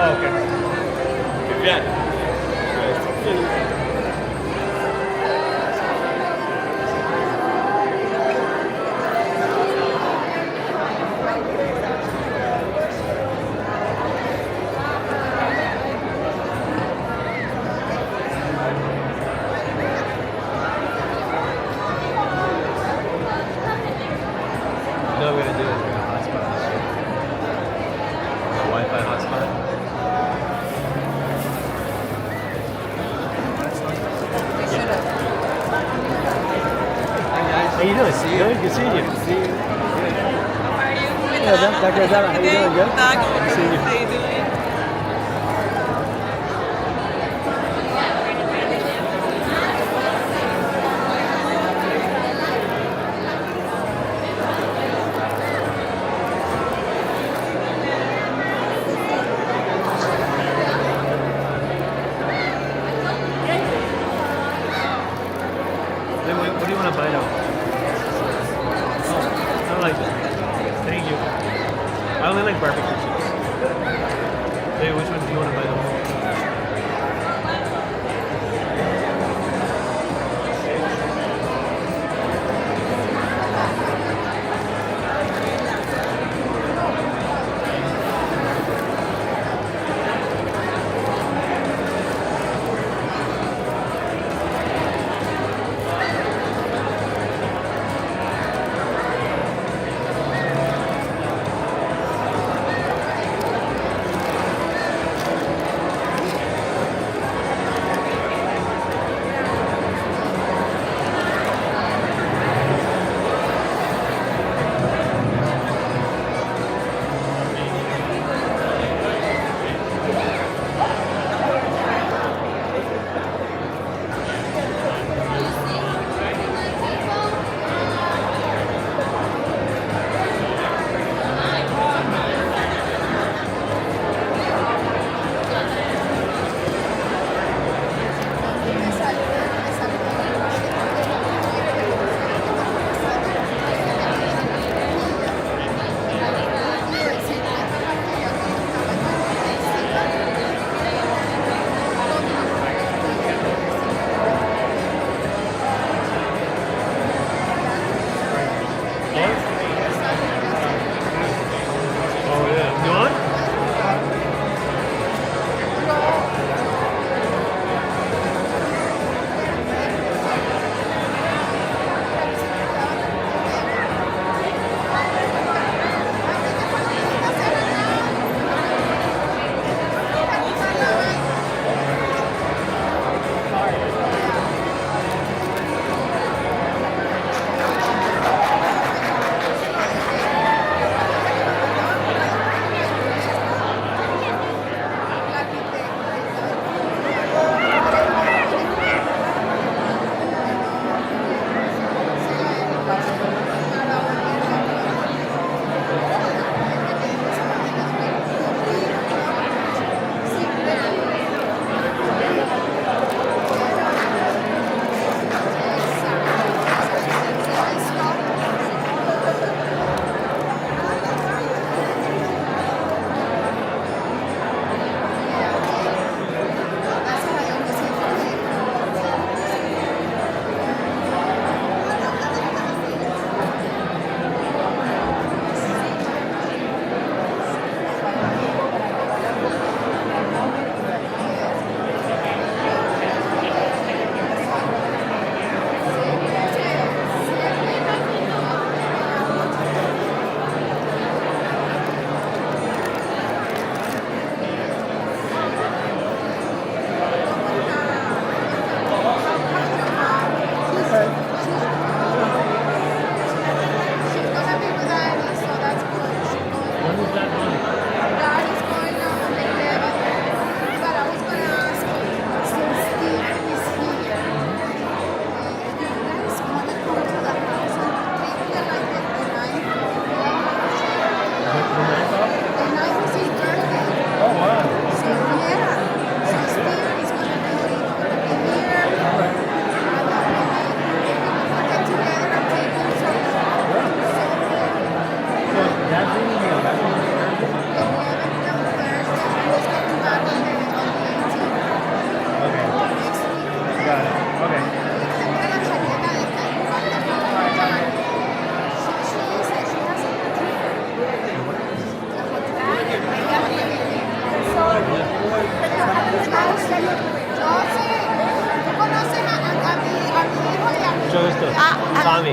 Oh, okay. Привет. You know what we're gonna do is we're gonna hotspot this shit. The Wi-Fi hotspot. How you doing? Good. Good seeing you. How are you? Yeah, Dr. Azara, how you doing? Good? Good Seeing you. How you doing? What do you want to bite of? Oh, I like that. Thank you. I only like barbecue chips. Hey, which one do you want to bite of?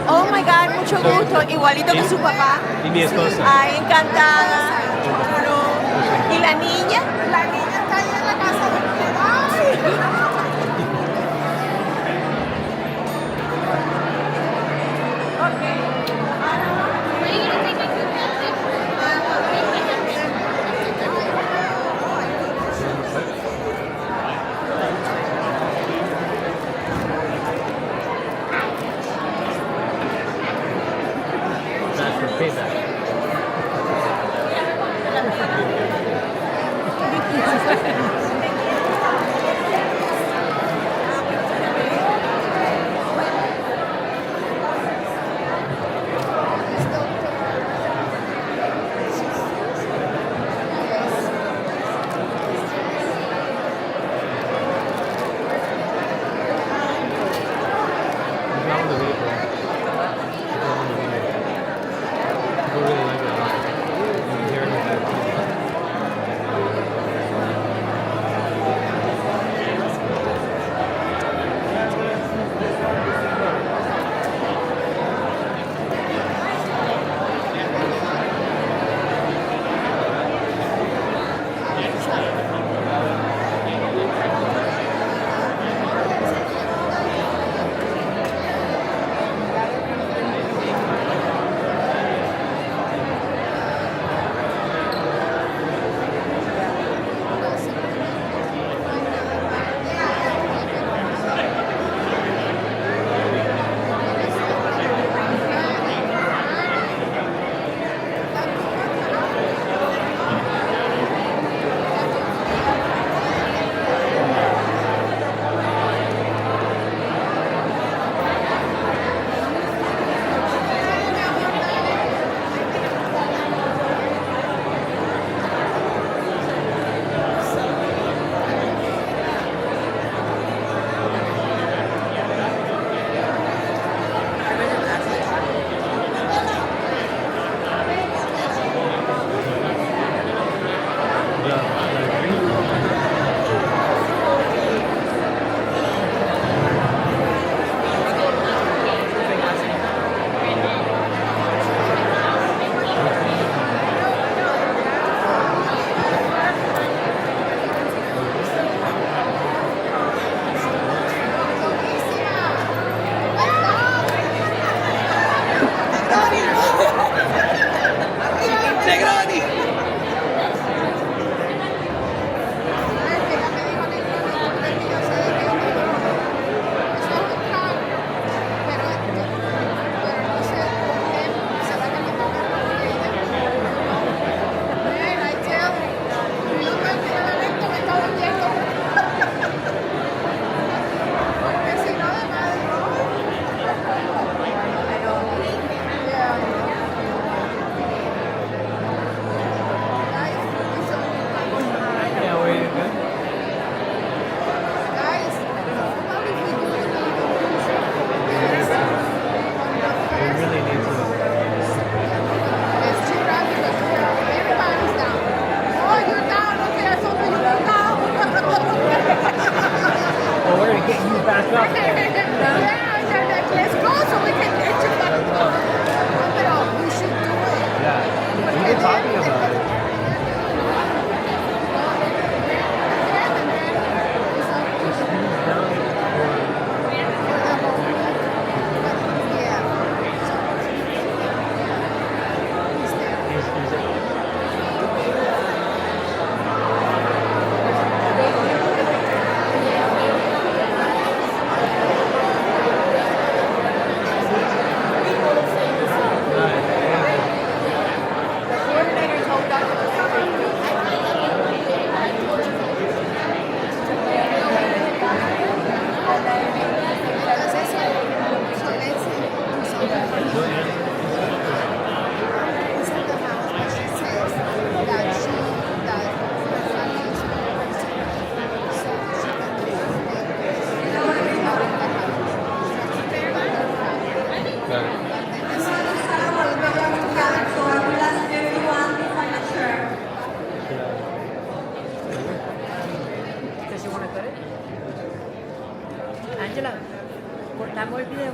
Oh my God, mucho gusto. Igualito que su papá. Y mi esposa. Ay, encantada. ¿Y la niña? La niña está ahí en la casa. Ay. That's for payback. Ángela, cortamos el video.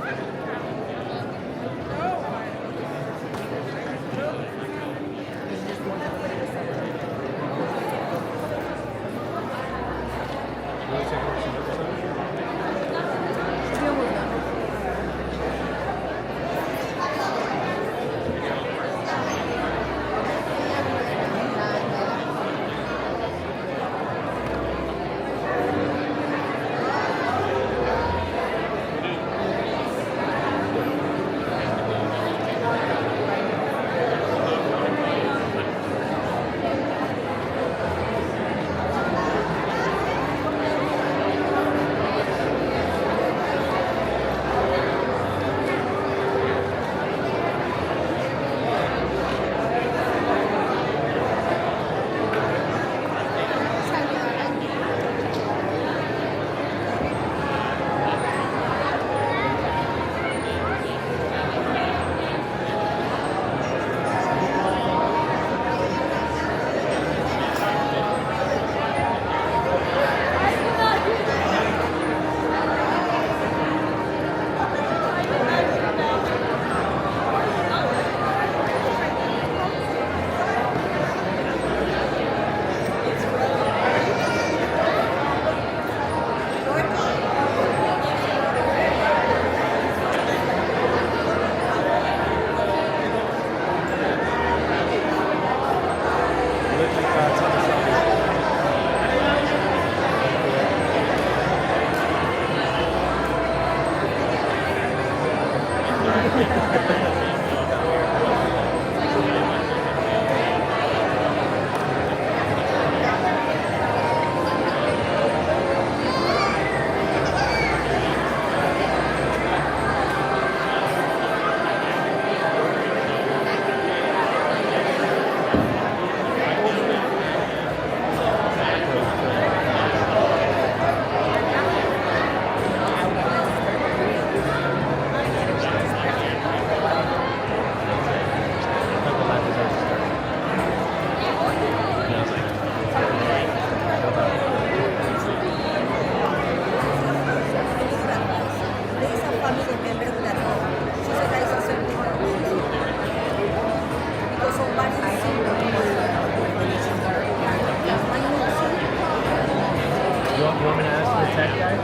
you want me to ask the tech guy?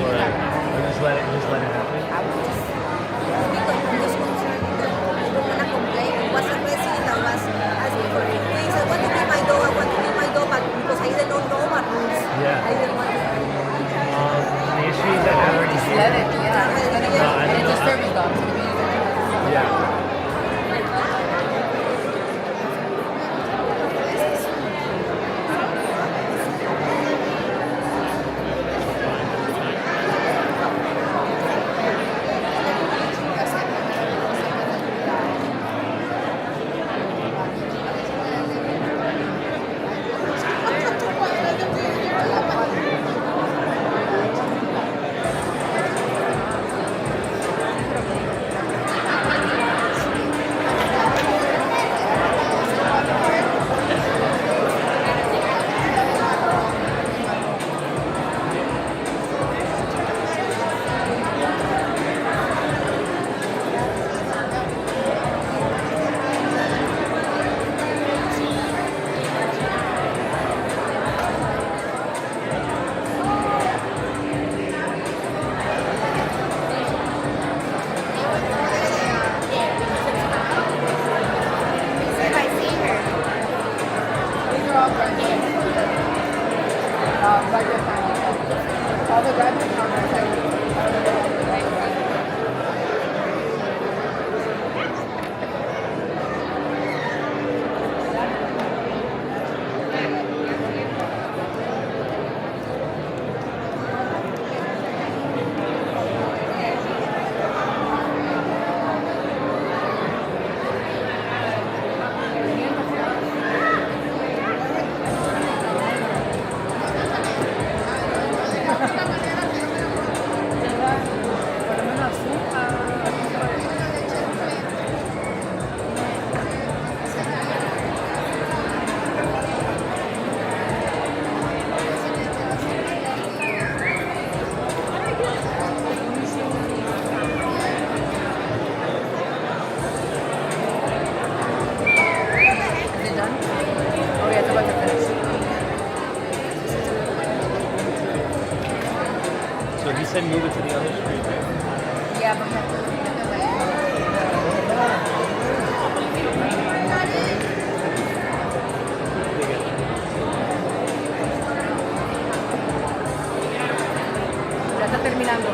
Or just let it happen? I was just concerned because I don't want to complain. It was a resident that was asking for things. I want to be my dog. I want to be my dog, but because I didn't know what rules. Yeah. I didn't want to. The issue is that I already Just did. let it, yeah. Let it No, go. I And don't it's a know. service dog. So maybe you can Yeah. These are all graduates. Graduate finalists. All the graduate finalists. Por lo menos Is it done? Oh yeah, it's about to finish. So he said move it to the other screen, right? Yeah, but we have to ya está terminando.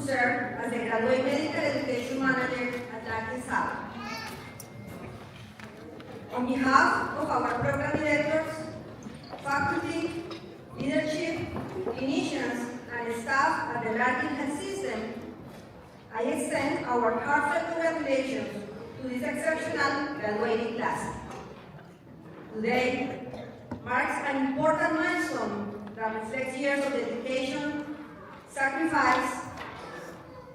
serve as the Graduate Medical Education Manager at Larkin Health. On behalf of our program directors, faculty, leadership, clinicians, and staff at the Larkin Health System, I extend our heartfelt congratulations to this exceptional graduating class. Today marks an important milestone that reflects years of dedication, sacrifice,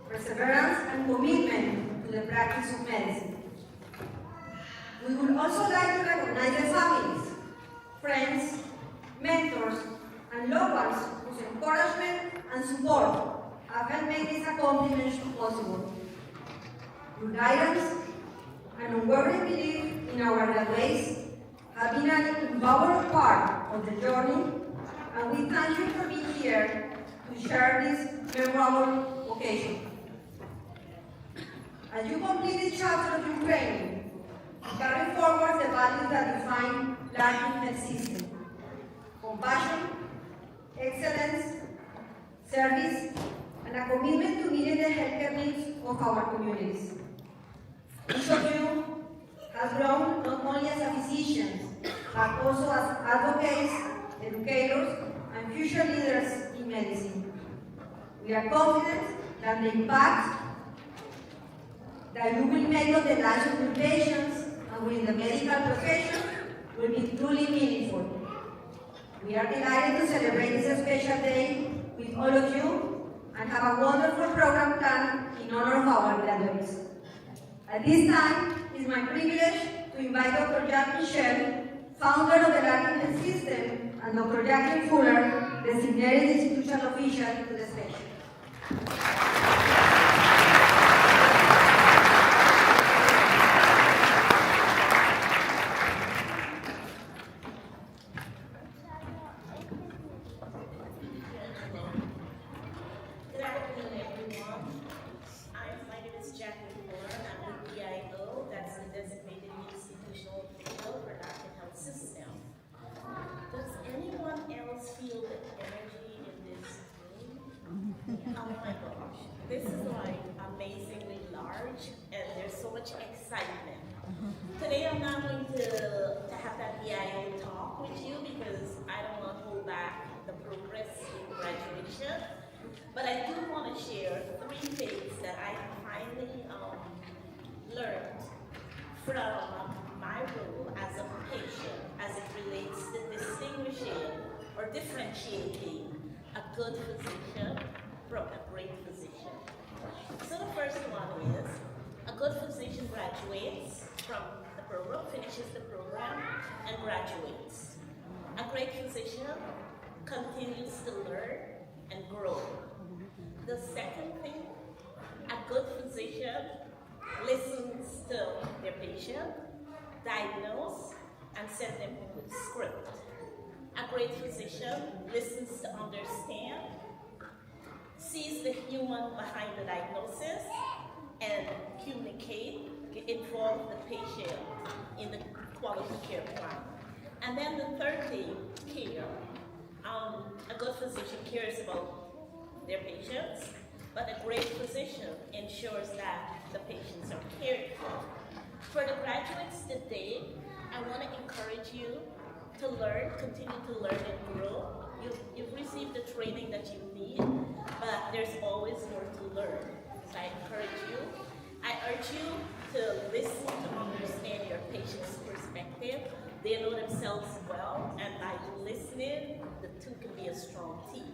perseverance, and commitment to the practice of medicine. We would also like to recognize the families, friends, mentors, and loved ones whose encouragement and support have helped make this accomplishment possible. Your guidance and unwavering belief in our graduates have been an invaluable part of the journey, and we thank you for being here to share this memorable occasion. As you complete this chapter of your training, carry forward the values that define Larkin Health System: compassion, excellence, service, and a commitment to meeting the healthcare needs of our communities. Each of you has grown not only as physicians, but also as advocates, educators, and future leaders in medicine. We are confident that the impact that you will make on the lives of your patients and within the medical profession will be truly meaningful. We are delighted to celebrate this special day with all of you and have a wonderful program planned in honor of our graduates. At this time, it is my privilege to invite Dr. Jack Michel, founder of the Larkin Health System, and Dr. Jacqueline Fuller, designated institutional official, to the stage. Oh my gosh, this is like amazingly large and there's so much excitement. Today I'm not going to have that BIO talk with you because I don't want to hold back the progress in graduation, but I do want to share 3 things that I finally learned from my role as a patient as it relates to distinguishing or differentiating a good physician from a great physician. So the first one is, a good physician graduates from the program, finishes the program, and graduates. A great physician continues to learn and grow. The second thing, a good physician listens to their patient, diagnose, and send them with a script. A great physician listens to understand, sees the human behind the diagnosis, and communicate, involve the patient in the quality care plan. And then the third thing, care. A good physician cares about their patients, but a great physician ensures that the patients are cared for. For the graduates today, I want to encourage you to learn, continue to learn and grow. You've received the training that you need, but there's always more to learn. So I encourage you, I urge you to listen to understand your patient's perspective. They know themselves well, and by listening, the two can be a strong team.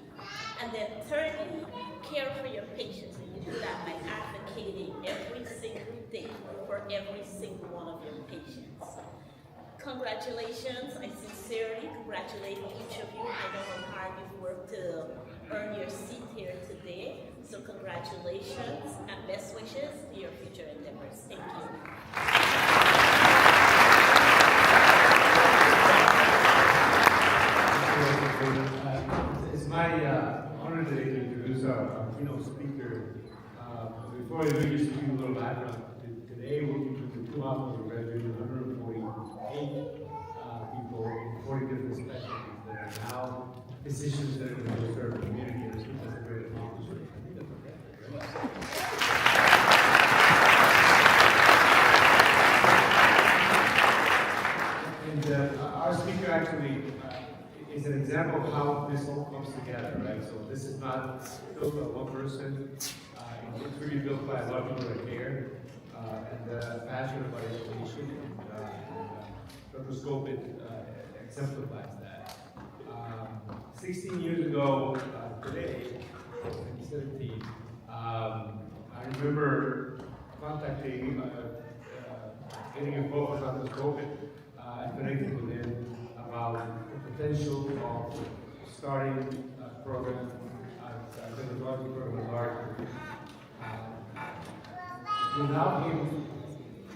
And then thirdly, care for your patients, and you do that by advocating every single day for every single one of your patients. Congratulations, I sincerely congratulate each of you. I know how hard you've worked to earn your seat here today. So congratulations and best wishes to your future endeavors. Thank you. It's my honor today to introduce our keynote speaker. Before I do, just to give you a little background. Today we'll be with 2 hospitals graduating 148 people in 40 different specialties that are now physicians that are going to serve community. I think that's a great accomplishment. I think that's a record, right? And our speaker actually is an example of how this all comes together, right? So this is not built by one person. It's really built by a lot of people that care and passionate about education. Dr. Scopit exemplifies that. 16 years ago today, 2017, I remember contacting, getting involved with Dr. Scopit and connecting with him about the potential of starting a program, a dermatology program at Larkin. Without him,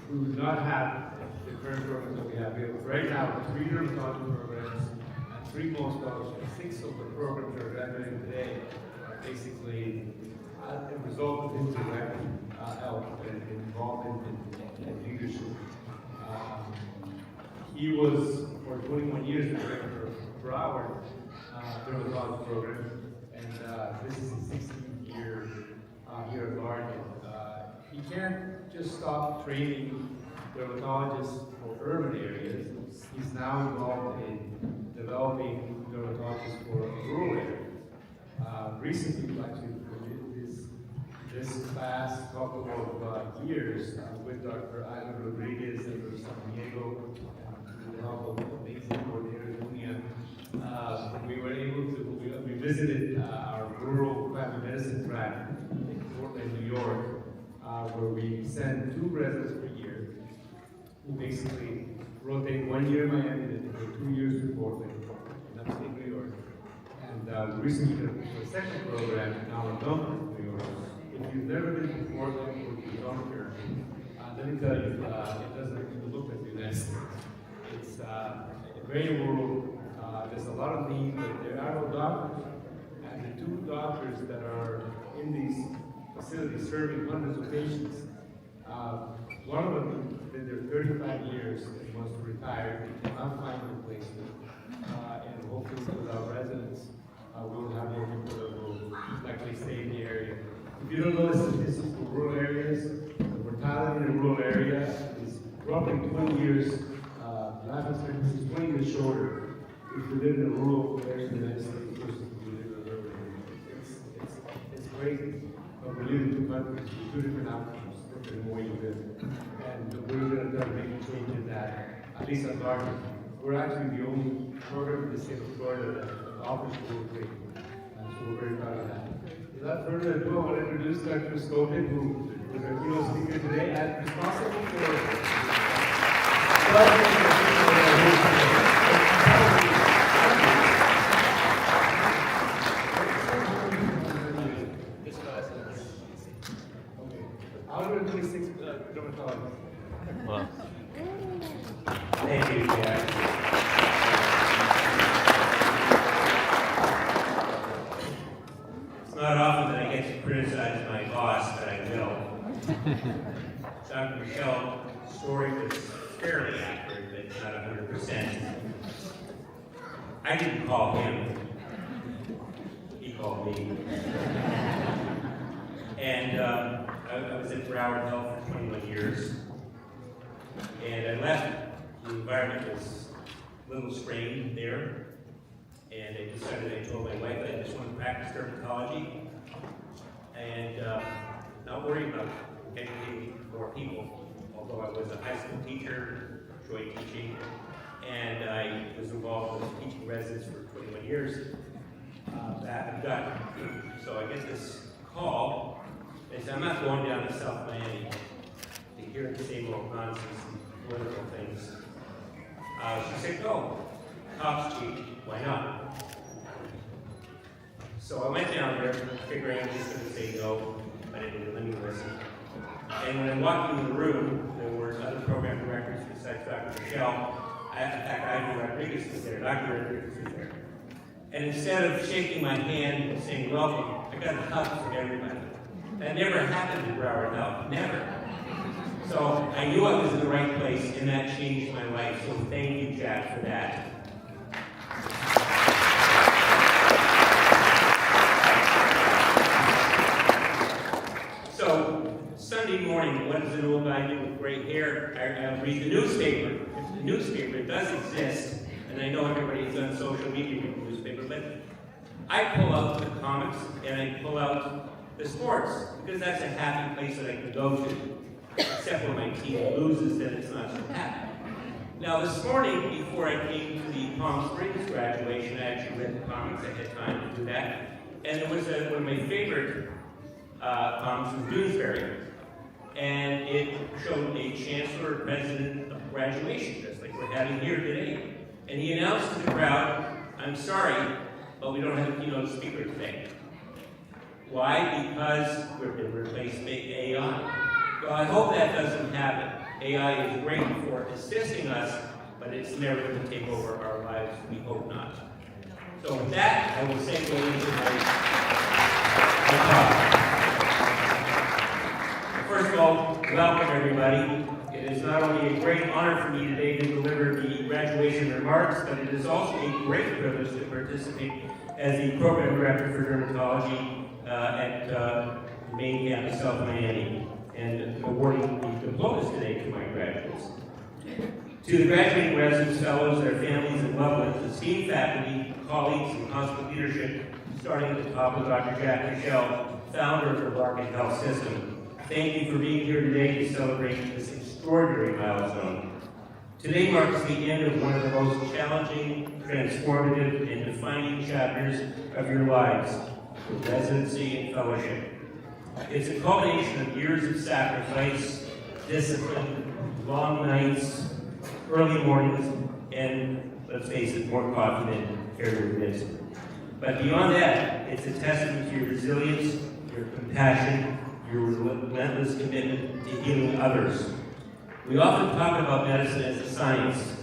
we would not have the current programs that we have. We have right now 3 dermatology programs and 3 postdoctorate. 6 of the programs that are graduating today are basically a result of his direct help and involvement in leadership. He was, for 21 years, the director for our dermatology program, and this is his 16th year here at Larkin. He can't just stop training dermatologists for urban areas. He's now involved in developing dermatologists for rural areas. Recently, actually, this past couple of years with Dr. Ivan Rodriguez and Dr. San Diego, with the help of amazing coordinator Dunia, we were able to, we visited our rural family medicine track in Portland, New York, where we send 2 residents per year who basically rotate 1 year in Miami and for 2 years to Portland in upstate New York. And recently did a second program now in Dunkirk, New York. If you've never been to Portland or to Dunkirk, let me tell you, it doesn't even look like the United States. It's very rural. There's a lot of need, but there are no doctors. And the 2 doctors that are in these facilities serving hundreds of patients, one of them been there 35 years and wants to retire. He cannot find a replacement. And hopefully with our residents, we'll have more people that will likely stay in the area. If you don't know the statistics for rural areas, the mortality in a rural area is roughly 20 years, life expectancy is 20 years shorter if you live in a rural area in the United States versus if you live in an urban area. It's crazy, but we live in 2 countries with 2 different outcomes, the more you live. And we're going to try to make a change in that, at least at Larkin. We're actually the only program in the state of Florida that offers rural training. So we're very proud of that. Without further ado, I want to introduce Dr. Scopit, who is our keynote speaker today and responsible for Wow. Thank you, Jack. It's not often that I get to criticize my boss, but I will. Dr. Michel's story was fairly accurate, but it's not 100%. I didn't call him. He called me. And I was at Larkin Health for 21 years. And I left. The environment was a little strained there. And I decided, I told my wife I just want to practice dermatology and not worry about educating more people. Although I was a high school teacher, enjoyed teaching, and I was involved with teaching residents for 21 years. That I've done. So I get this call. They said, I'm not going down to South Miami to hear the same old nonsense and political things. She said, go. Cop's cheap. Why not? So I went down there, figuring I'm just going to say no, but I didn't let me listen. And when I walked into the room, there were other program directors besides Dr. Michel. In fact, Ivan Rodriguez was there, Dr. Rodriguez was there. And instead of shaking my hand and saying welcome, I got a hug from everybody. That never happened in Broward Health, never. So I knew I was in the right place, and that changed my life. So thank you, Jack, for that. what does an old guy do with gray hair? I read the newspaper. If the newspaper does exist, and I know everybody's on social media with the newspaper, but I pull out the comics and I pull out the sports, because that's a happy place that I can go to. Except when my team loses, then it's not so happy. Now this morning, before I came to the Palm Springs graduation, I actually read the comics. I had time to do that. And it was one of my favorite comics was Doonesbury. And it showed a chancellor or president of graduation, just like we're having here today. And he announced to the crowd, "I'm sorry, but we don't have a keynote speaker today." Why? Because we've been replaced by AI. Well, I hope that doesn't happen. AI is great for assisting us, but it's never going to take over our lives. We hope not. So with that, I will segue into my talk. First of all, welcome everybody. It is not only a great honor for me today to deliver the graduation remarks, but it is also a great privilege to participate as the program director for dermatology at the main campus, South Miami, and awarding the diplomas today to my graduates. To the graduating residents, fellows, their families, and loved ones, esteemed faculty, colleagues, and hospital leadership, starting at the top of Dr. Jack Michelle, founder of the Larkin Health System, thank you for being here today to celebrate this extraordinary milestone. Today marks the end of one of the most challenging, transformative, and defining chapters of your lives, residency and fellowship. It's a culmination of years of sacrifice, discipline, long nights, early mornings, and, let's face it, more coffee than care to admit. But beyond that, it's a testament to your resilience, your compassion, your relentless commitment to healing others. We often talk about medicine as a science,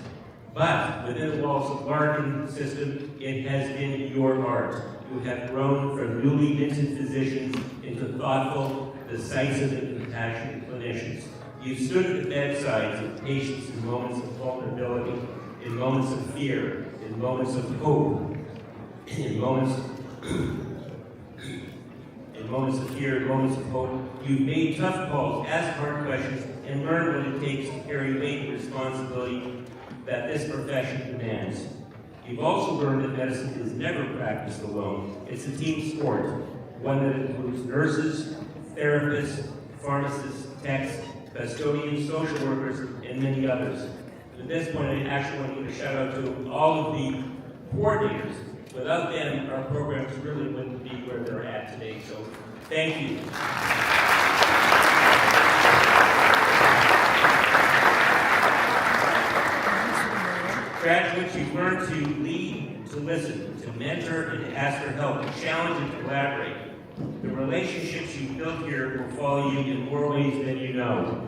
but within the walls of Larkin System, it has been your art. You have grown from newly minted physicians into thoughtful, decisive, and compassionate clinicians. You stood at the bedsides of patients in moments of vulnerability, in moments of fear, in moments of hope, in moments of fear, in moments of hope. You've made tough calls, asked hard questions, and learned what it takes to carry weight and responsibility that this profession demands. You've also learned that medicine is never practiced alone. It's a team sport, one that includes nurses, therapists, pharmacists, techs, custodians, social workers, and many others. And at this point, I actually want to give a shout out to all of the coordinators. Without them, our programs really wouldn't be where they're at today. So, thank you. Graduates, you've learned to lead, to listen, to mentor, and to ask for help, to challenge and collaborate. The relationships you've built here will follow you in more ways than you know.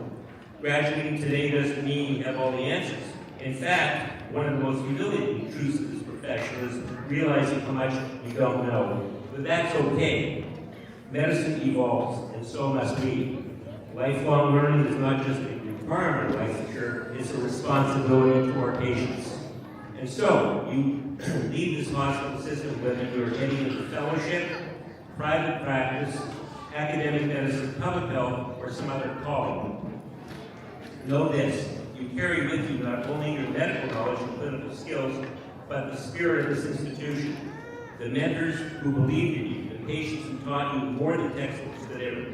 Graduating today doesn't mean you have all the answers. In fact, one of the most humiliating truths of this profession is realizing how much you don't know. But that's okay. Medicine evolves, and so must we. Lifelong learning is not just a requirement of licensure, it's a responsibility to our patients. And so, you leave this hospital system whether you're heading into fellowship, private practice, academic medicine, public health, or some other calling. Know this, you carry with you not only your medical knowledge and clinical skills, but the spirit of this institution. The mentors who believed in you, the patients who taught you more than textbooks could ever,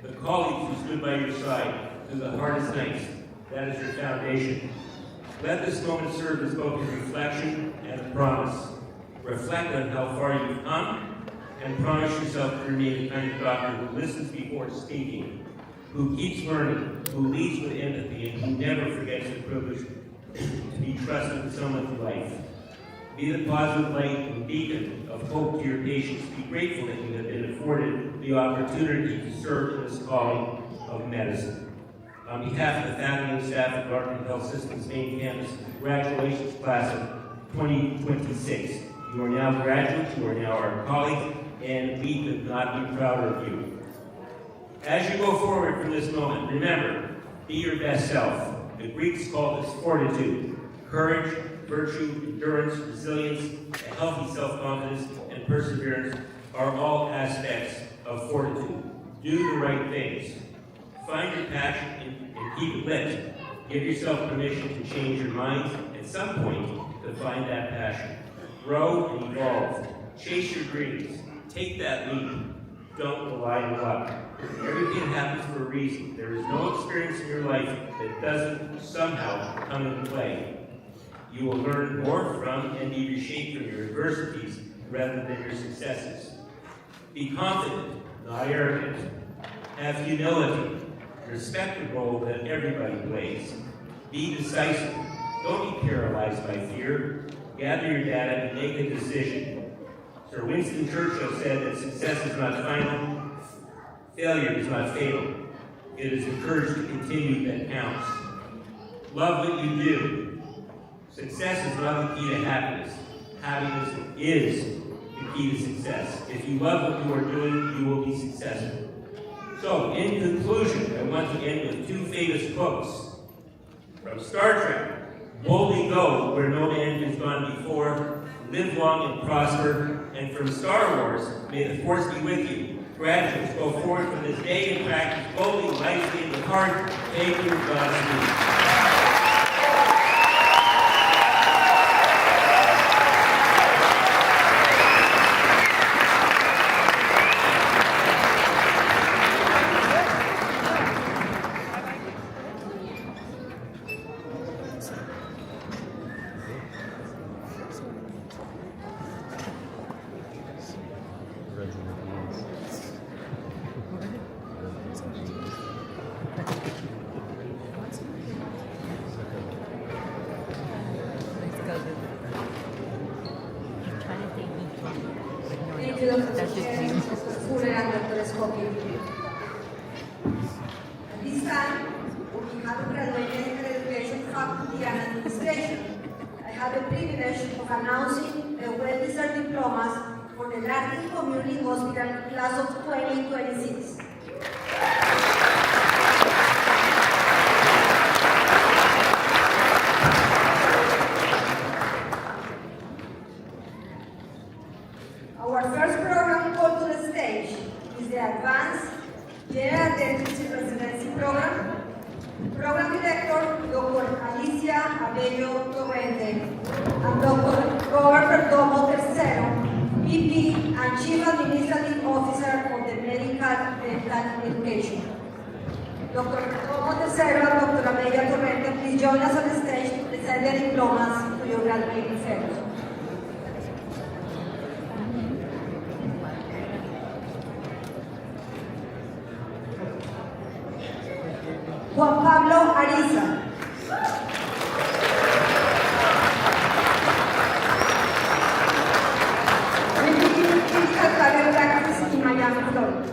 the colleagues who stood by your side through the hardest nights. That is your foundation. Let this moment serve as both a reflection and a promise. Reflect on how far you've come, and promise yourself to remain the kind of doctor who listens before speaking, who keeps learning, who leads with empathy, and who never forgets the privilege to be trusted with someone's life. Be the positive light and beacon of hope to your patients. Be grateful that you have been afforded the opportunity to serve in this calling of medicine. On behalf of the faculty and staff of Larkin Health System's main campus graduations class of 2026, you are now graduates, you are now our colleagues, and we could not be prouder of you. As you go forward from this moment, remember, be your best self. The Greeks called this fortitude, courage, virtue, endurance, resilience, a healthy self-confidence, and perseverance are all aspects of fortitude. Do the right things. Find your passion and keep it lit. Give yourself permission to change your mind at some point to find that passion. Grow and evolve. Chase your dreams. Take that leap. Don't rely on luck. Everything happens for a reason. There is no experience in your life that doesn't somehow come into play. You will learn more from and be reshaped from your adversities rather than your successes. Be confident, not arrogant. Have humility. Respect the role that everybody plays. Be decisive. Don't be paralyzed by fear. Gather your data and make a decision. Sir Winston Churchill said that success is not final, failure is not fatal. It is the courage to continue that counts. Love what you do. Success is not the key to happiness. Happiness is the key to success. If you love what you are doing, you will be successful. So, in conclusion, I want to end with two famous quotes. From Star Trek, boldly go where no man has gone before, live long and prosper. And from Star Wars, may the force be with you. Graduates, go forward from this day and practice boldly, lightly, and with heart. Thank you, Godspeed. This time, we have a graduation in education faculty and administration. I have the privilege of announcing the well-deserved diplomas for the Larkin Community Hospital class of 2026. Our first program called to the stage is the Advanced General Dentistry Residency Program. Program Director, Dr. Alicia Abello Torrente, and Dr. Robert Perdomo III, VP and Chief Administrative Officer of the Medical Dental Education. Dr. Perdomo III and Dr. Abello Torrente, please join us on the stage to present their diplomas to your graduating fellows. Juan Pablo Ariza. Clinical Career Practice in Miami, Florida.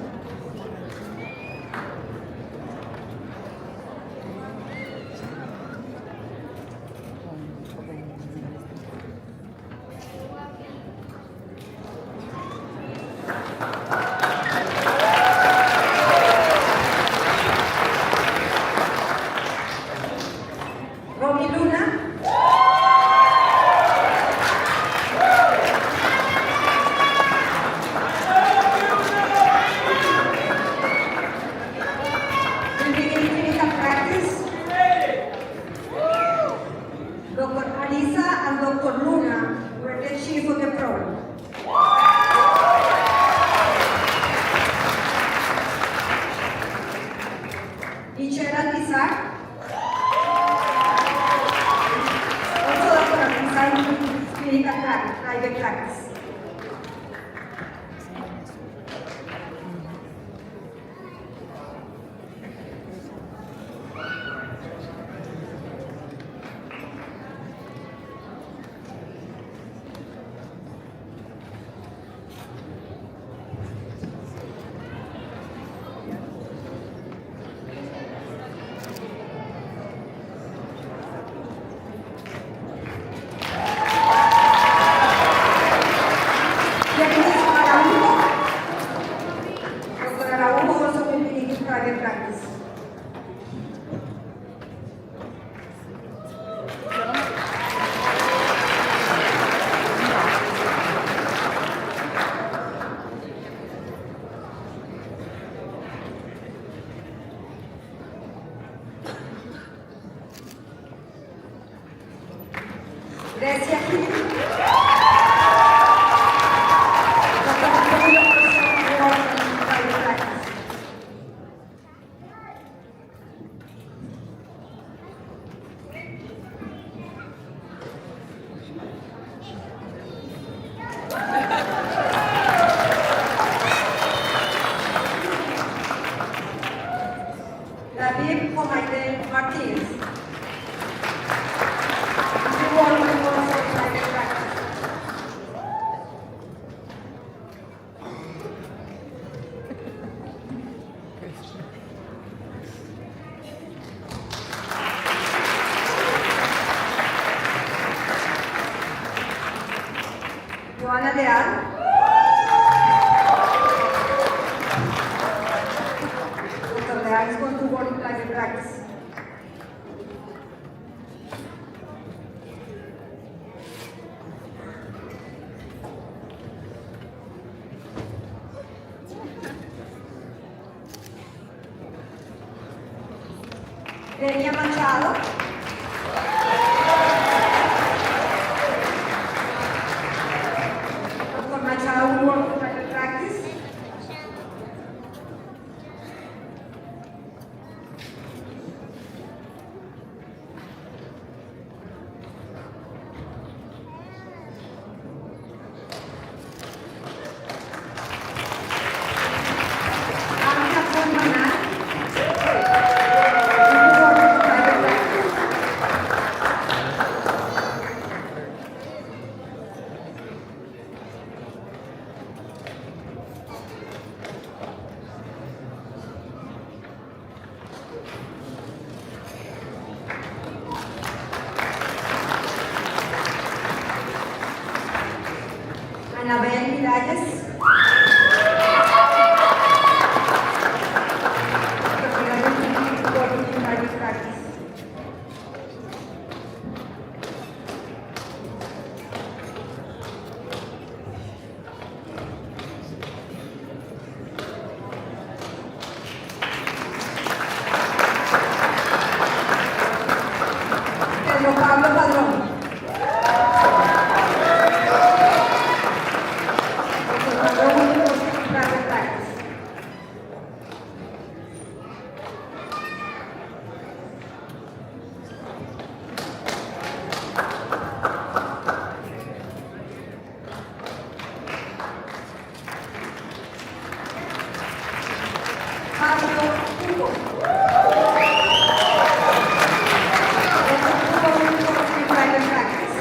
Ana is going to work in private practice. Renia Machado. Dr. Machado will work in private practice. Anja Colmanar. Will work in private practice. Anabel Miralles. Dr. Miralles will work in private practice. Pedro Pablo Padrón. Dr. Padrón will work in private practice. Pablo Hugo. Dr. Hugo will work in private practice.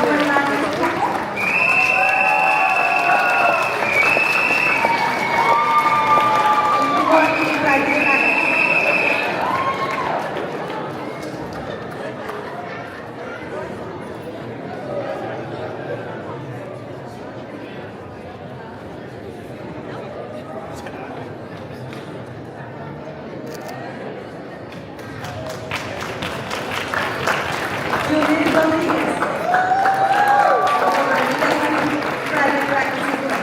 Orlando Hugo. Will work in private practice. Judith Rodriguez. Dr. Marita will work in private practice as well.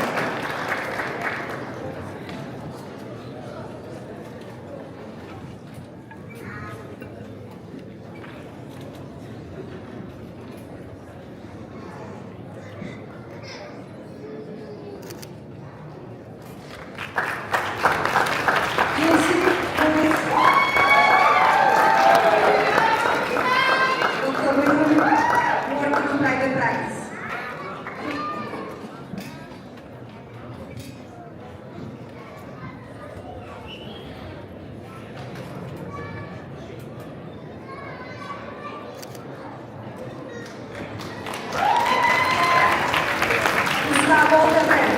Casey Ruiz. Dr. Ruiz will work in private practice. Gustavo Guerrero.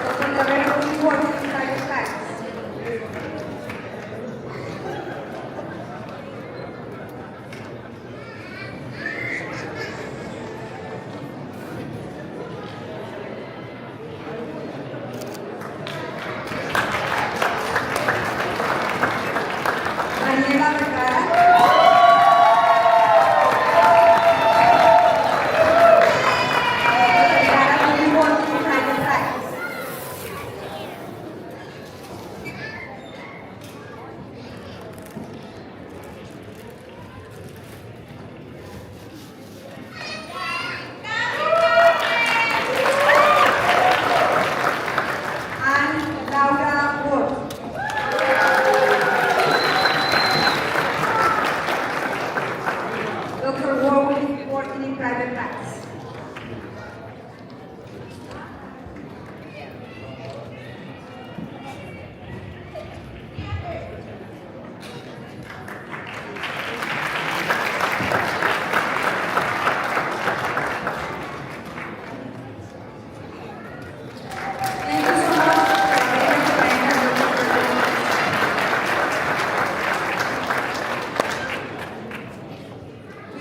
Dr. Guerrero will work in private practice. Daniela Vergara. Vergara will work in private practice. And Laura Ward. Dr. Ward will be working in private practice.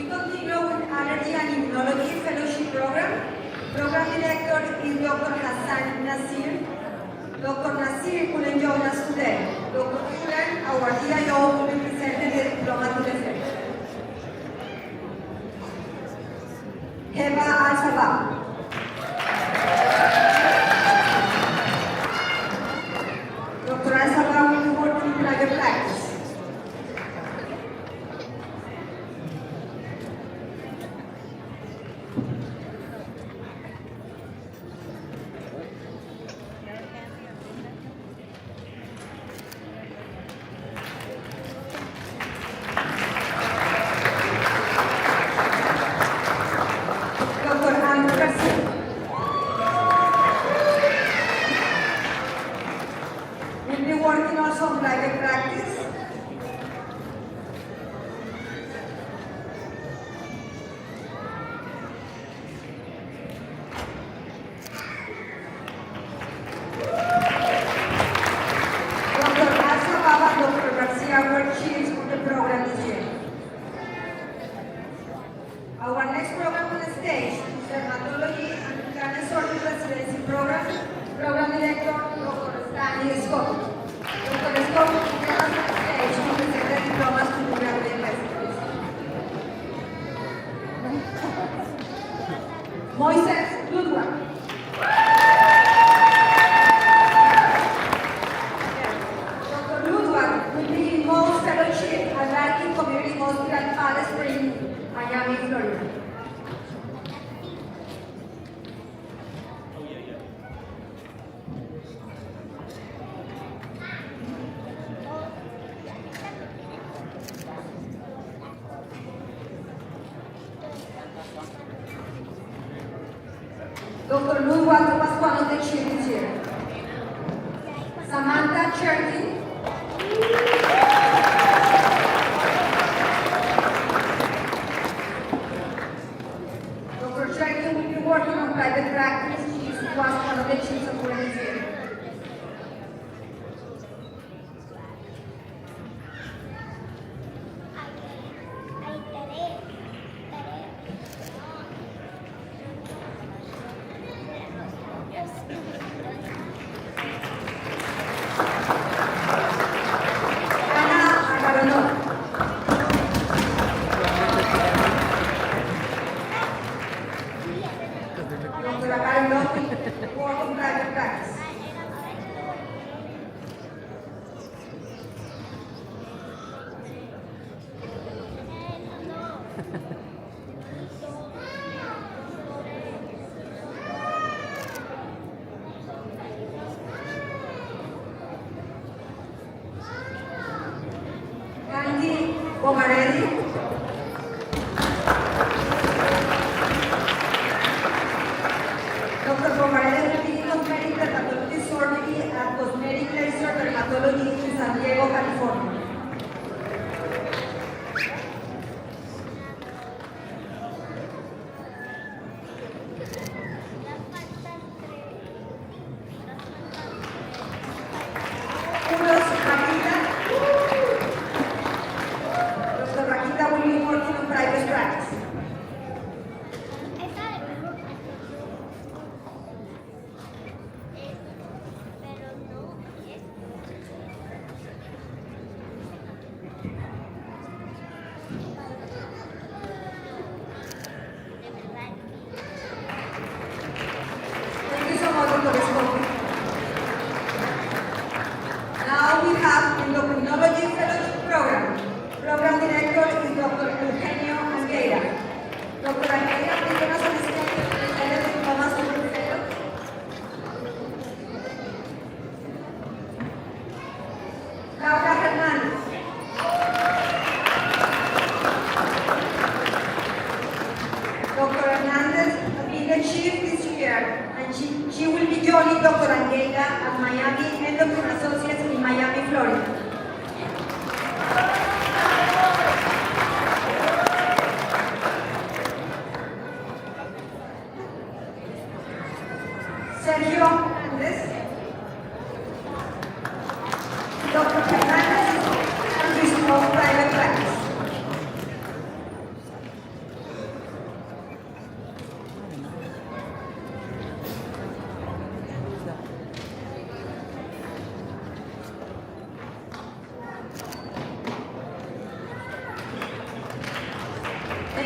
We continue with Allergy and Immunology Fellowship Program. Program Director is Dr. Hassan Nasir. Dr. Nasir couldn't join us today. Dr. Fulan, our DIO, will be presenting the diploma to the fair. Heba Al-Sabah. Dr. Al-Sabah will be working in private practice. Dr. Andrew Garcia. We'll be working also on private practice. Dr. Al-Sabah and Dr. Garcia were chiefs of the program this year. Our next program on the stage is Dermatology and Cancer Residency Program. Program Director, Dr. Stanley Scott. Dr. Scott will take us on the stage to present the diplomas to the graduate residents. Moises Ludwig. Dr. Ludwig will be in Mo's fellowship at Larkin Community Hospital, Palace Springs, Miami, Florida. Dr. Ludwig was one of the chiefs this year. Samantha Cherky. Dr. Cherky will be working on private practice. She was one of the chiefs of this year. Ana Agaronov. Dr. Agaronov will work on private practice. Gandhi Bomarelli. Dr. Bomarelli will be in cosmetic dermatology surgery at Cosmetic Laser Dermatology in San Diego, California. Uros Rakita. Dr. Rakita will be working on private practice. Thank you so much, Dr. Scott. Now we have Endocrinology Fellowship Program. Program Director is Dr. Eugenio Anguera. Dr. Anguera, please join us on the stage to present the diplomas to the fellow. Laura Hernandez. Dr. Hernandez has been the chief this year, and she will be joining Dr. Anguera at Miami Endocrine Associates in Miami, Florida. Sergio Hernandez. Dr. Hernandez and his own private practice.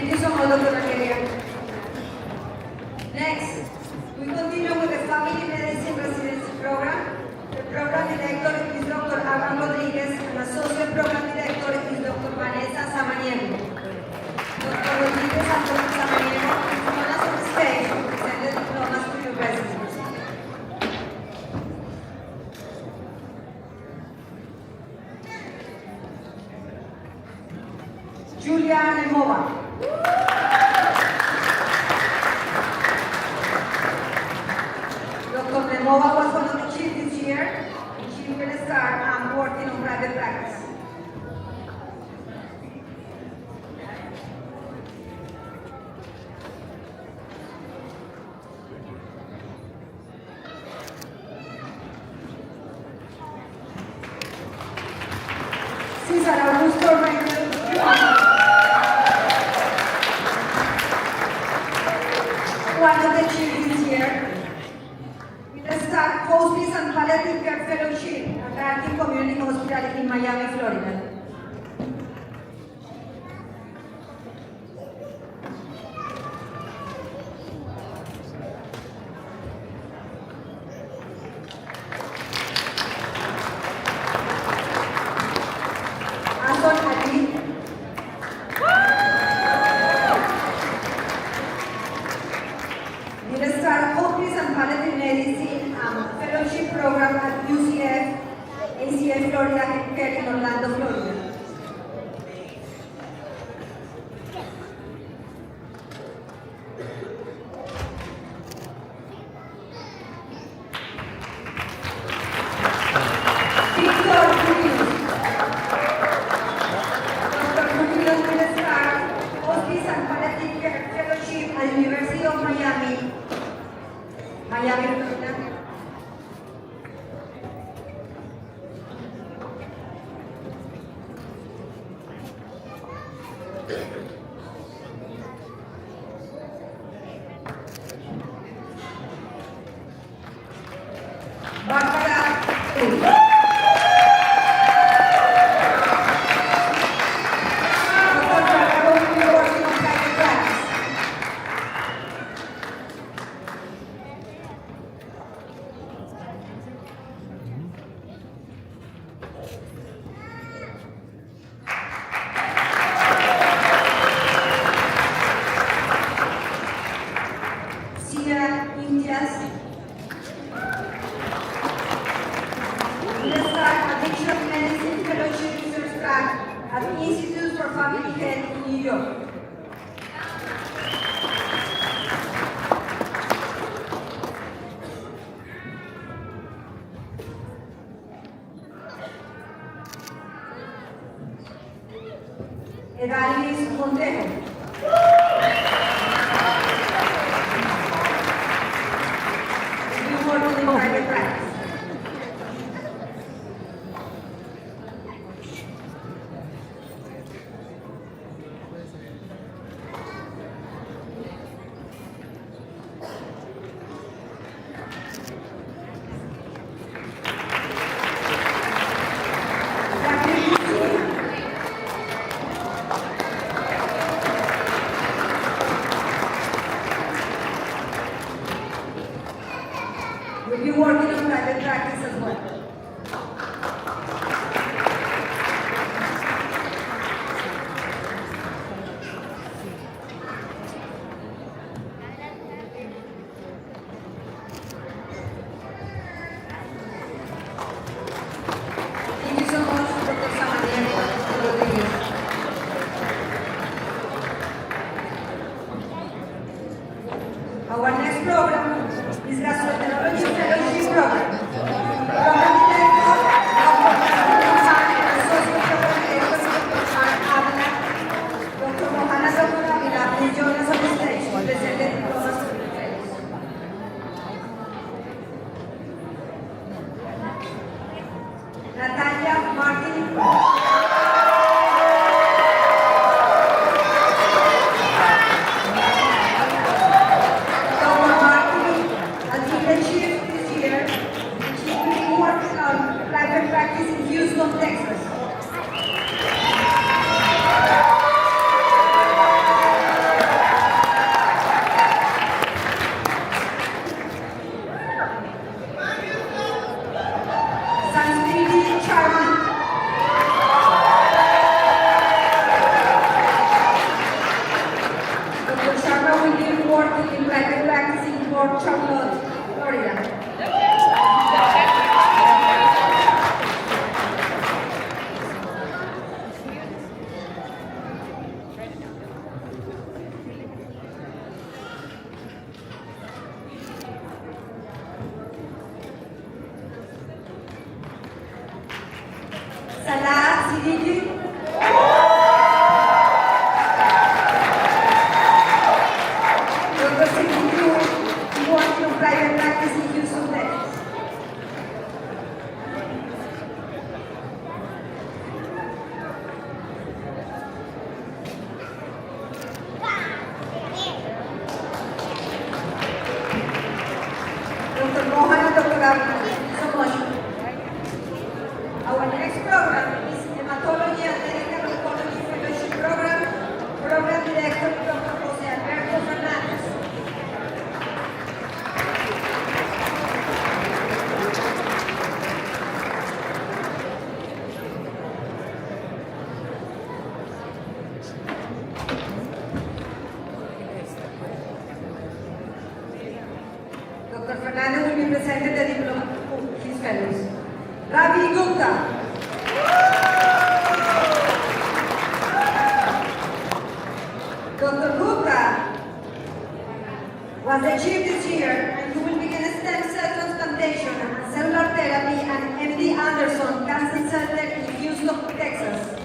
Thank you so much, Dr. Amelia. Next, we continue with the Family Medicine Residency Program. The program director is Dr. Abraham Rodriguez, and associate program director is Dr. Vanessa Samaniego. Dr. Rodriguez and Dr. Samaniego is join us on the stage to present the diplomas to your residents. Julia Nemova. Dr. Nemova was one of the chief this year, and she will start working on private practice. Cesar Augusto Rangel Jr. One of the chiefs this year. With start Hospice and Palliative Care Fellowship at Larkin Community Hospital in Miami, Florida. Anton Ali. With start Hospice and Palliative Medicine Fellowship Program at UCF, ACF Florida Healthcare in Orlando, Florida. Victor Murillo. Dr. Murillo will start Hospice and Palliative Care Fellowship at the University of Miami, Florida. Barbara Cruz. Dr. Barbara will be working on private practice. Sia Indias. Will start Addiction Medicine Fellowship Research Track at the Institute for Family Health in New York. Edalis Montejo. Will be working in private practice. be presented the diploma to his fellows. Ravi Gupta. Dr. Gupta was achieved this year and he will begin stem cell transplantation and cellular therapy at MD Anderson Cancer Center in Houston, Texas.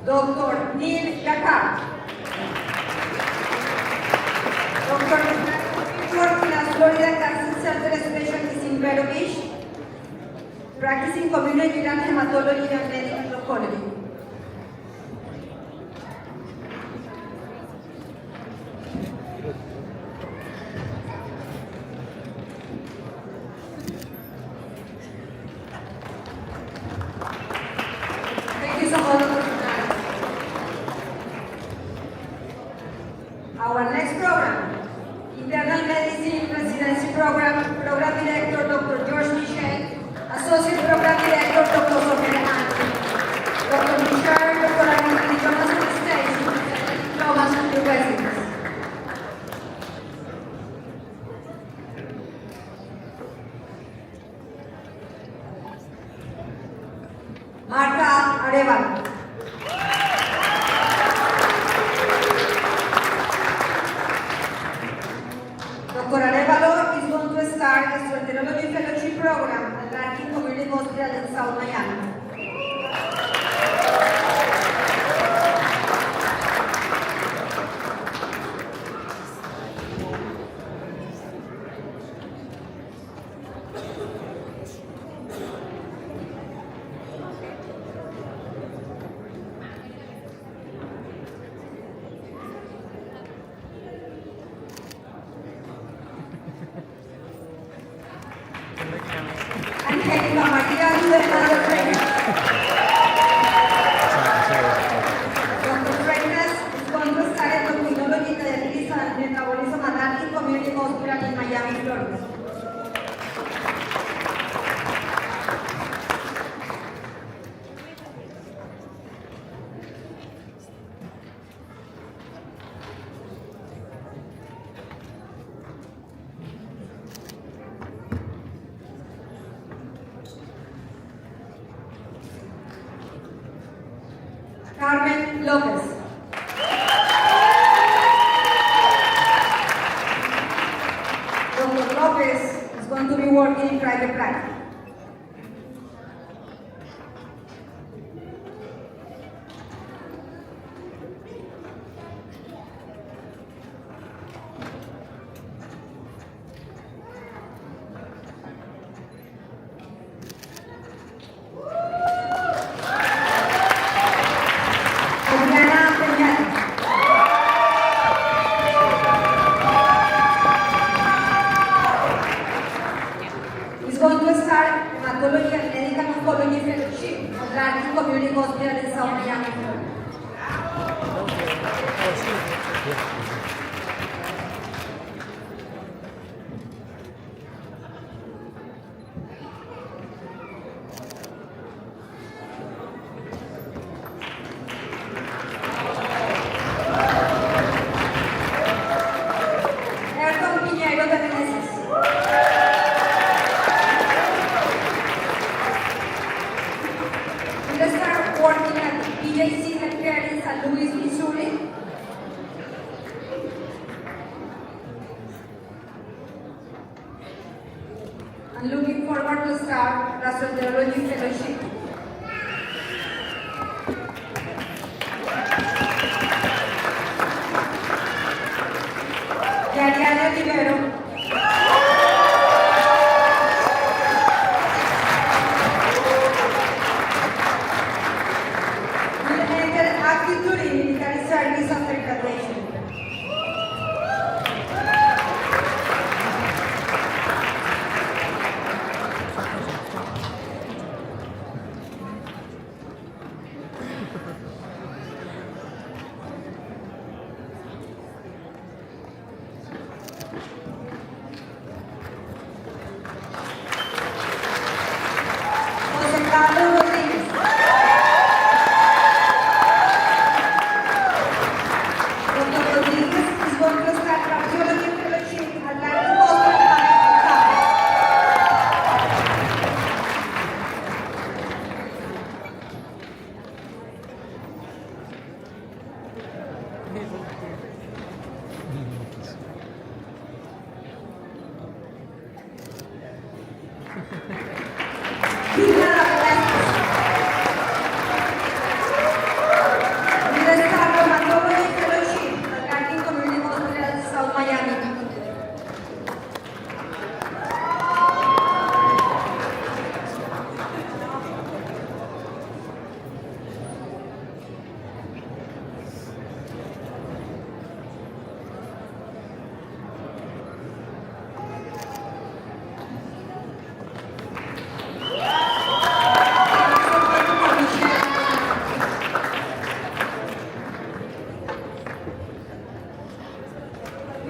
Dr. Neil Yakar. Dr. worked in a Florida Cancer Center specialist in Vero Beach, practicing community and hematology and medical oncology. Thank you so much. Our next program, Internal Medicine Residency Program, Program Director Dr. George Michel, Associate Program Director Dr. Sofia Anthony, Dr. Michel, Dr. Anthony Johnson States, diplomas and the residents. Marta Arevalo. Dr. Arevalo is going to start a gastroenterology fellowship program at Larkin Community Hospital in South Miami. Angelica Maria Luis Freitas. Dr. Freitas is going to study endocrinology, diabetes, and metabolism at Larkin Community Hospital in Miami, Florida. Carmen Lopez. Dr. Lopez is going to be working in private practice. Adriana Peña. Is going to start hematology and medical oncology fellowship at Larkin Community Hospital in South Miami, Florida. Ayrton Piñero de Meneses. Will start working at BJC Healthcare in St. Louis, Missouri. I'm looking forward to start gastroenterology fellowship. Yariana Rivero. Will enter active duty military service after graduation.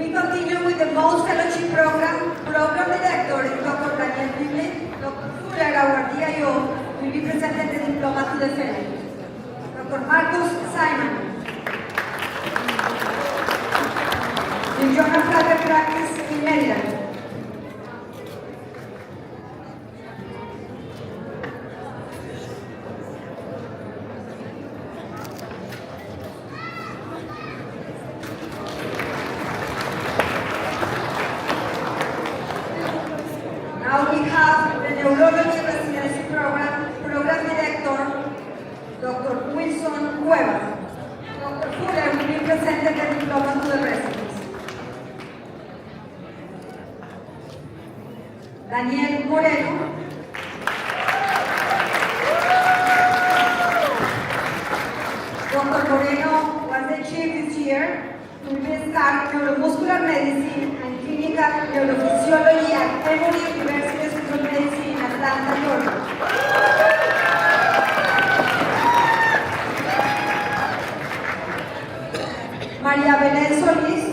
We continue with the most fellowship program. Program director is Dr. Daniel Biblik. Dr. Fuller, our DIO, will be presenting the diploma to the fellow. Dr. Marcus Simon. Regional Private Practice in Maryland. Now we have the Neurology Residency Program, Program Director, Dr. Wilson Cuevas. Dr. Fuller will be presenting the diploma to the residents. Daniel Moreno. Dr. Moreno was the chief this year to start neuromuscular medicine and clinical neurophysiology at Emory University School of Medicine in Atlanta, Georgia. María Belén Solís.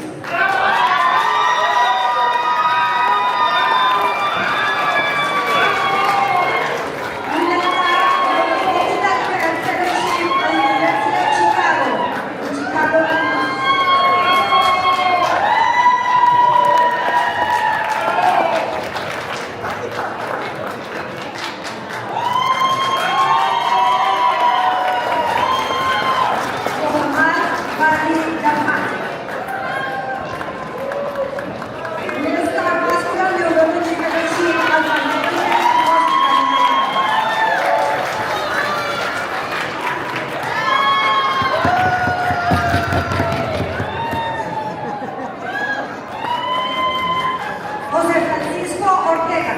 José Francisco Ortega.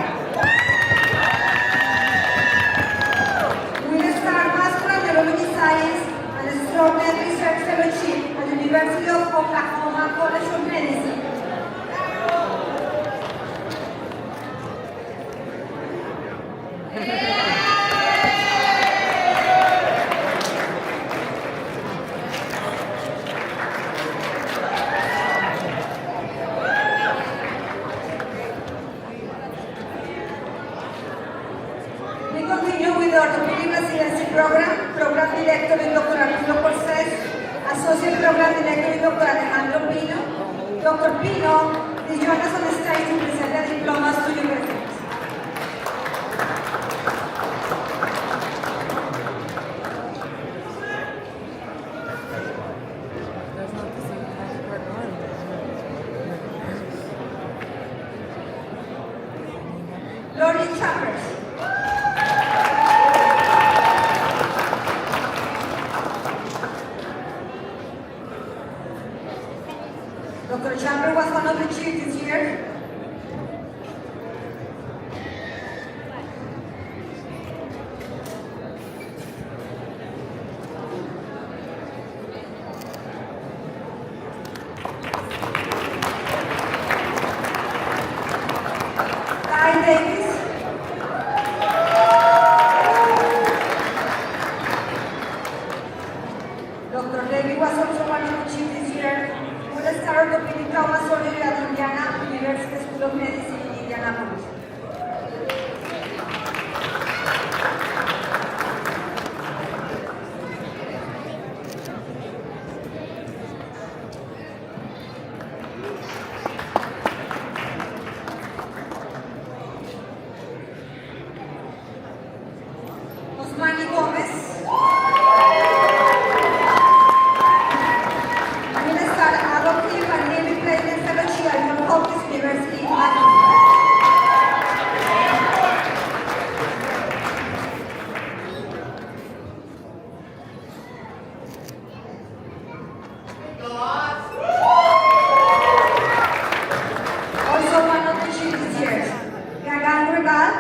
Will start Vascular Neurology Science and Stroke Research Fellowship at the University of Oklahoma College of Medicine. We continue with the Orthopedic Residency Program. Program Director is Dr. Arturo Corses. Associate Program Director is Dr. Alejandro Pino. Dr. Pino, please join us on the stage to present the diplomas to you residents. That's not the same as part one. Laurie Chambers. Dr. Chambers was one of the chiefs this year. Ty Davis. Dr. Levy was also one of the chiefs this year. Who will start orthopedic trauma surgery at Indiana University School of Medicine in Indianapolis. Osmani Gomez. I'm going to start adoptive and knee replacement fellowship at Johns Hopkins University in Atlanta. Also one of the chiefs this year. Gagan Regal.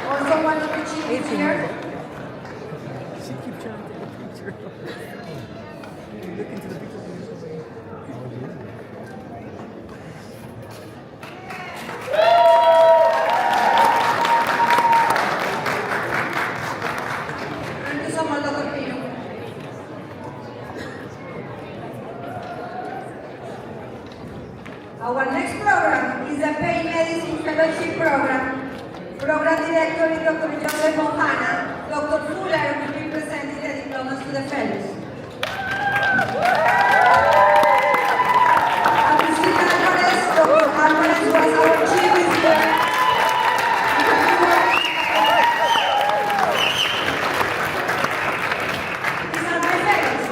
Also one of the chiefs this year. She keep trying to take a picture. You look into the picture. Thank you so much, Dr. Pino. Our next program is a pain medicine fellowship program. Program director is Dr. Joseph Mohana. Dr. Fuller will be presenting the diplomas to the fellows. Agustina Alvarez, Dr. Alvarez was our chief visitor. These are my fellows.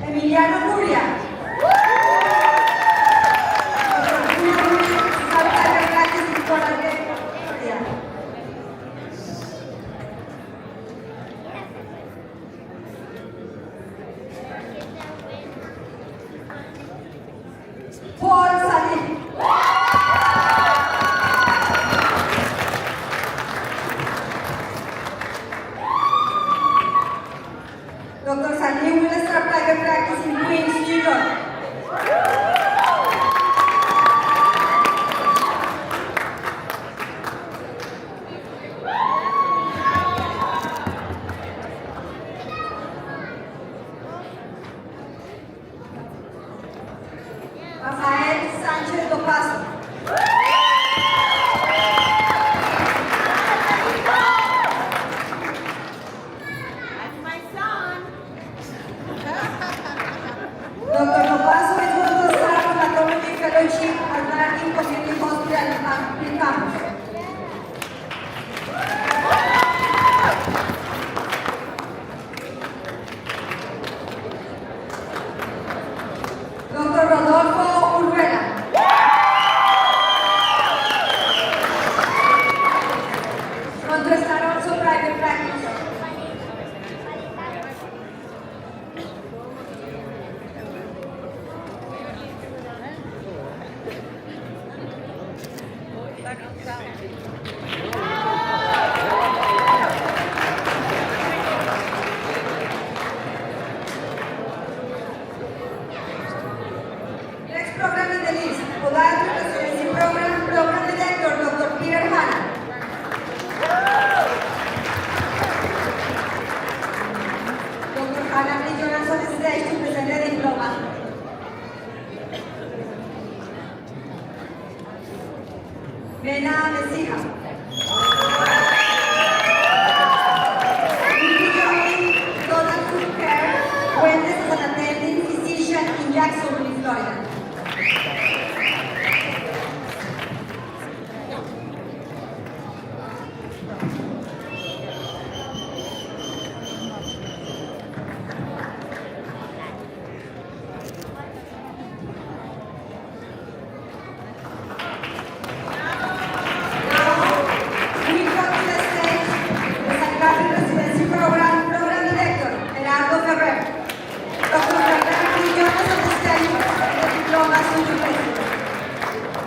Emiliano Curia. Paul Salim. Dr. Salim will start private practice in Queens, New York. Rafael Sánchez do Paso. That's my son. Dr. Dopaso is going to start on a community fellowship at Larkin Community Hospital in campus. Dr. Rodolfo Urruela. Going to start also private practice. Next program in the list, Podiatry Residency Program, Program Director, Dr. Peter Hanna. Dr. Hanna, please join us on the stage to present the diploma. Mena Mesija. Will be joining Total Food Care, Wendes as an attending physician in Jacksonville, Florida. We come to the stage the Psychiatric Residency Program, Program Director, Gerardo Ferrer. Dr. Ferrer, please join us on the stage to present the diplomas to the president.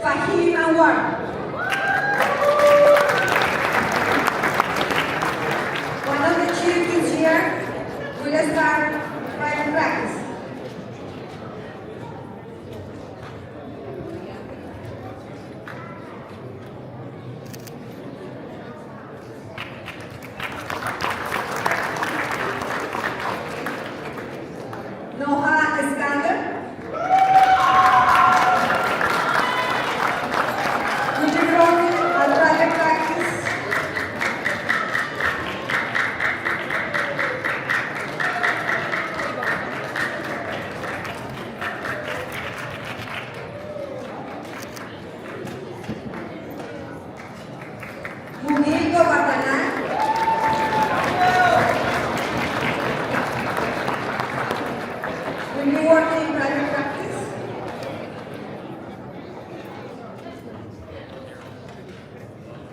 Fahim Anwar. One of the chiefs is here. Will start private practice. Noha Iskander. Will be brought at private practice. Mugildo Bartanan. Will be working in private practice.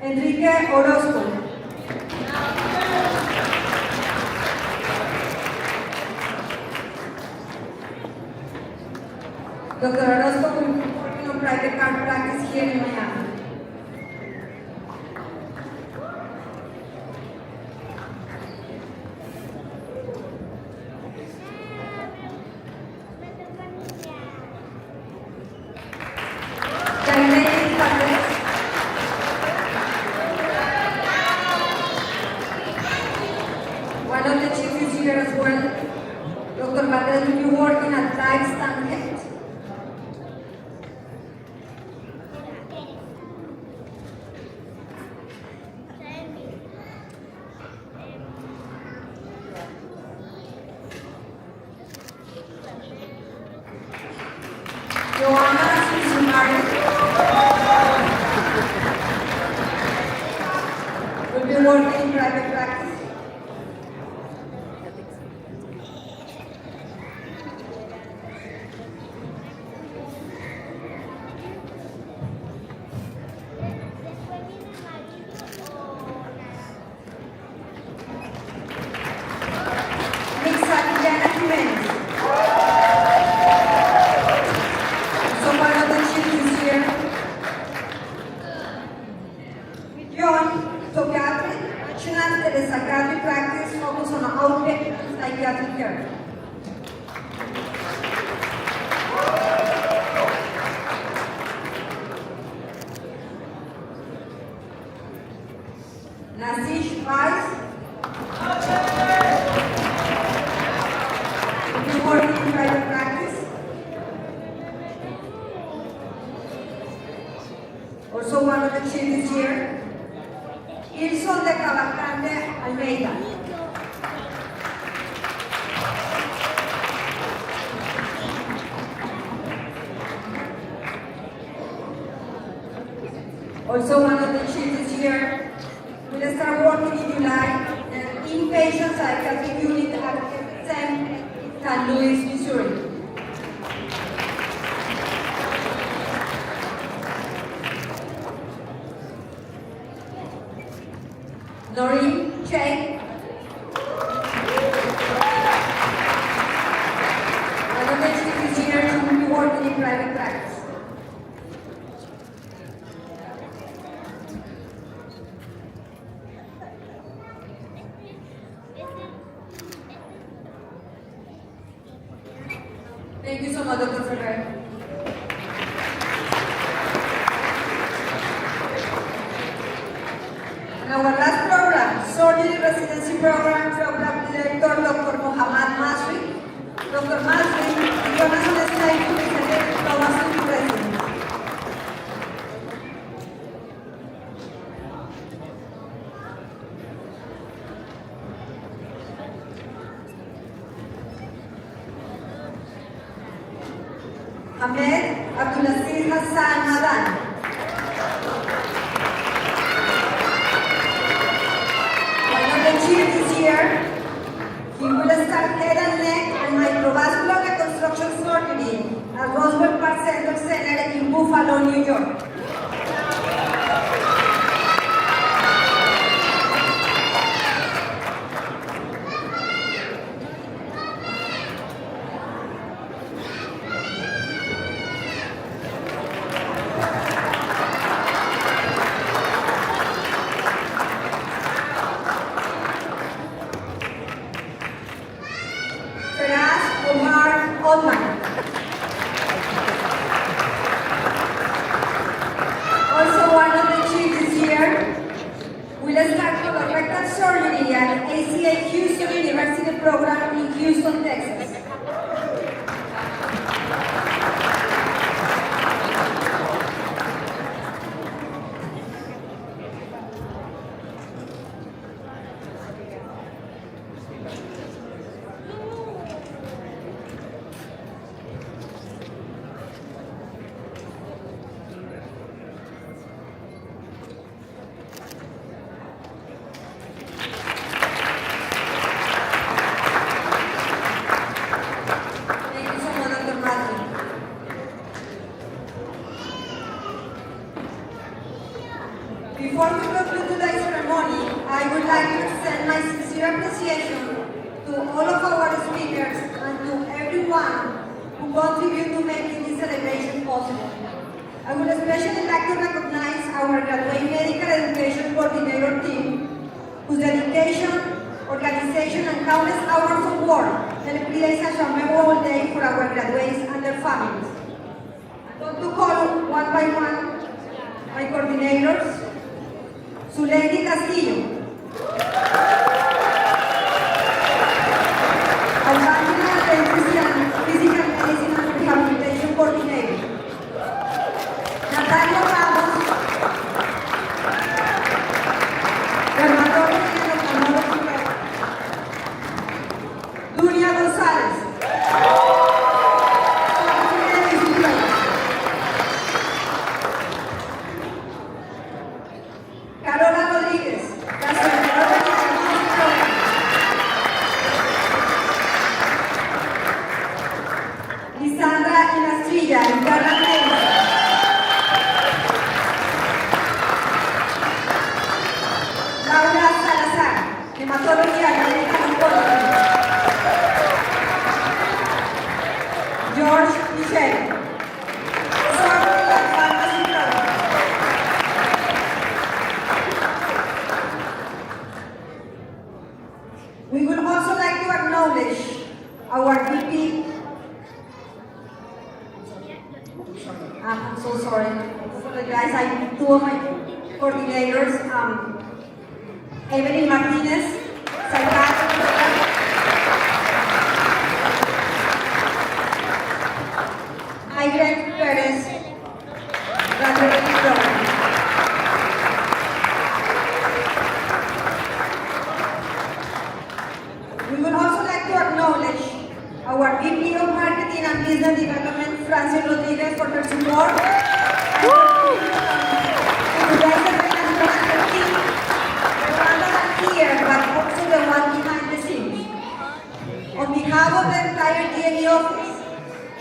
Enrique Orozco. Dr. Orozco will be working on private practice here in Miami. LCH Vice. If you work in private practice. Also one of the chiefs here. Ilson de Cavalcante Almeida. Also one of the chiefs here. We'll start working in July in inpatient psychiatric unit at St. Louis, Missouri. Noreen Chang. Another chief is here to be working in private practice. Thank you so much, Dr. Ferrer. And our last program, Surgery Residency Program Director Dr. Mohammad Masri. Dr. Masri is going to stay to present Thomas President. Ahmed Abdulaziz Hassan Madan. One of the chiefs is here. He will start head and neck and microvascular reconstruction surgery at Roswell Park Center in Buffalo, New York. Also one of the chiefs is here. We'll start colorectal surgery at LCH Houston University program in Houston, Texas. Before we conclude today's ceremony, I would like to extend my sincere appreciation to all of our speakers and to everyone who contributed to making this celebration possible. I would especially like to recognize our graduate medical education coordinator team, whose dedication, organization, and countless hours of work help create such a memorable day for our graduates and their families. I'm going to call one by one my coordinators. Zuleidi Castillo. Alvangela Physical Medicine and Rehabilitation Coordinator. Natalia Ramos. Dermatology and Ophthalmology. Dunia González. Carola Rodríguez, Lisandra Inastrilla, Carla Neira. Laura Salazar, Hematología Médica Oncología. George Michel. We would also like to acknowledge our VP. I'm so sorry. Guys, two of my coordinators, Evelyn Martinez, psychiatrist. Ayrek Perez, graduating program. We would also like to acknowledge our VP of Marketing and Business Development, Francis Rodriguez, for her support. And to the rest of the national team, the one that are here, but also the one behind the scenes. On behalf of the entire GME office,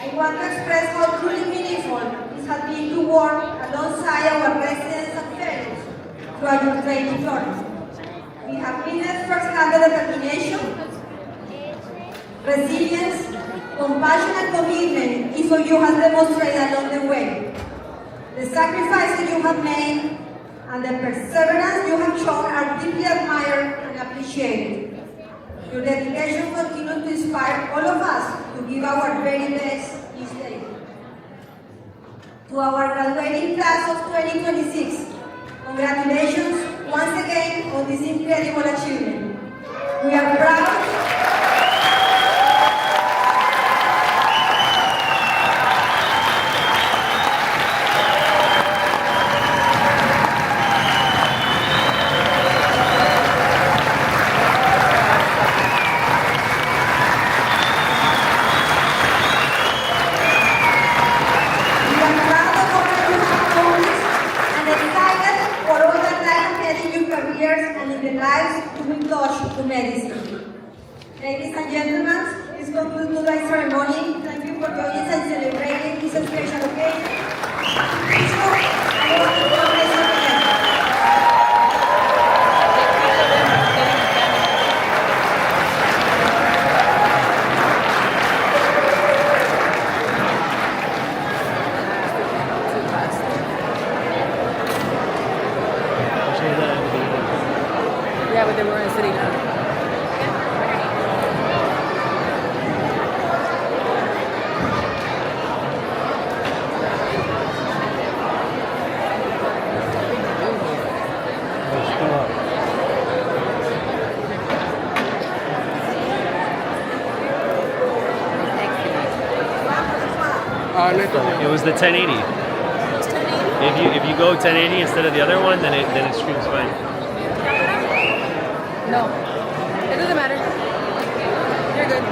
I want to express how truly meaningful it has been to work alongside our residents and fellows throughout your training journey. We have witnessed firsthand the determination, resilience, compassion, and commitment each of you has demonstrated along the way. The sacrifices you have made and the perseverance you have shown are deeply admired and appreciated. Your dedication continues to inspire all of us to give our very best each day. To our graduating class of 2026, congratulations once again on this incredible achievement. We are proud. Ladies and gentlemen, this concludes today's ceremony. Thank you for joining us and celebrating this special occasion. Yeah, but they were in city now. It was the 1080. If you go 1080 instead of the other one, then it streams fine. No, it doesn't matter. You're good.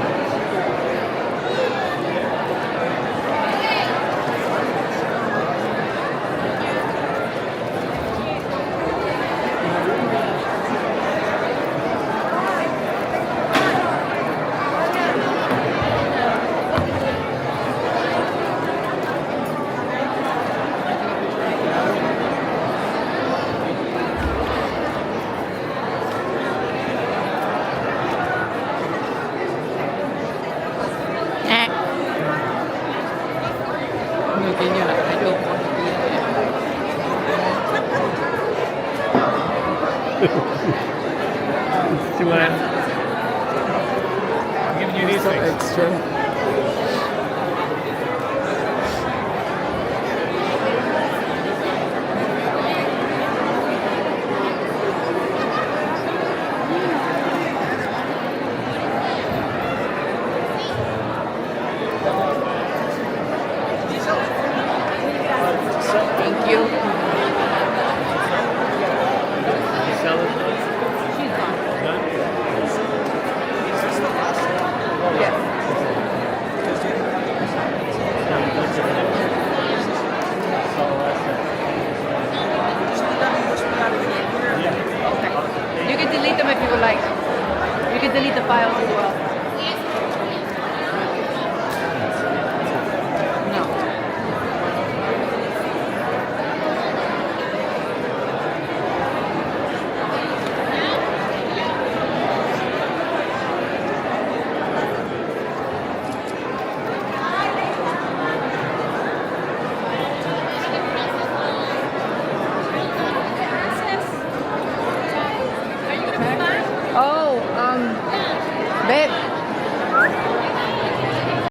See what I'm giving you these things. Extra.